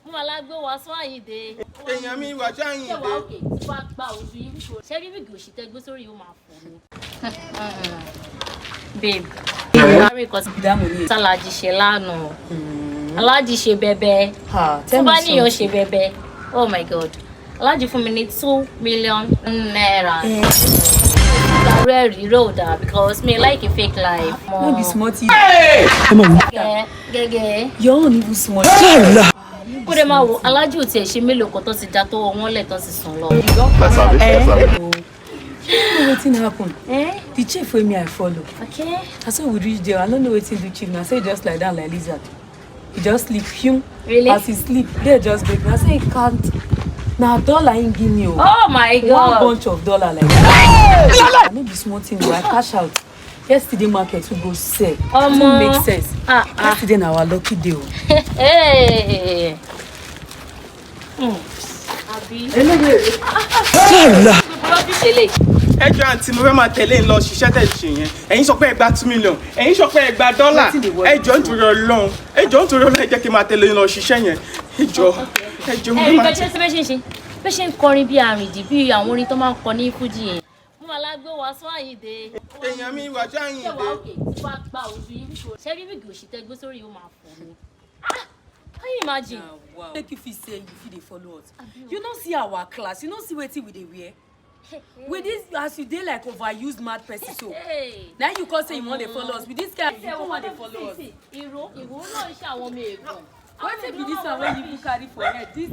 Mo alágbé wa sọ Àyìndé. Èèyàn mi wà ṣáyìn Ṣé dé. wàá òkè tí wàá gba ojú yín kò ṣe rí bígì òṣìṣẹ́ gbé sórí yóò máa fò ní. Babe, ìwárí kan tí Aláàjì ṣe lánàá. Aláàjì ṣe bẹbẹ. Tó bá níyàn ṣe bẹbẹ. Oh my God. Aláàjì fún mi ní 2 million naira. Career reroad because me like a fake life. No be small thing. Gẹ́gẹ́. Your own even small. Kó dé máa wo Aláàjì ò tiẹ̀ ṣe mélòó kan tó ti já tó wọ́n lẹ̀ tó ti sùn lọ. Wetin happen? The chief wey me I follow. Okay. That's why we reach there. I don't know wetin do chief. Na say just like that like lizard. He just sleep. Him. Really? As he sleep, they just break. Na say he can't. Na dollar him give me. Oh my God. One bunch of dollar like that. No be small thing. I cash out. Yesterday market we go sell. It make sense. Yesterday na our lucky day. Hey. Abi. Ẹjọ́ àǹtí mo fẹ́ máa tẹ̀lé ń lọ ṣiṣẹ́ tẹ̀ ṣe yẹn. Ẹ̀yin sọ pé ẹ gba 2 million. Ẹ̀yin sọ pé ẹ gba dọ́là. Ẹjọ́ nítorí Ọlọ́run. Ẹjọ́ nítorí Ọlọ́run ẹ jẹ́ kí n máa tẹ̀lé ń lọ ṣiṣẹ́ yẹn. Ẹjọ́ mo máa tẹ̀lé. Bẹ́ẹ̀ ṣe ń kọrin bí àrìndì bí àwọn orin tó máa ń kọ ní Fújì yẹn. Mo alágbé wa sọ Àyìndé. Èèyàn mi wà ṣáyìn dé. Ṣé wàá òkè tí wàá gba ojú yín kò ṣe rí bígì òṣìṣẹ́ gbé sórí yóò máa fò ní. Can you imagine? Wow. Make you feel say you fit dey follow us. You no see our class. You no see wetin we dey wear. With this as you dey like overused mad person so. Now you come say you wan dey follow us with this guy. You come wan dey follow us. Ìró náà ń ṣe àwọn ọmọ èèyàn. Wetin be this one wey you carry for head? This.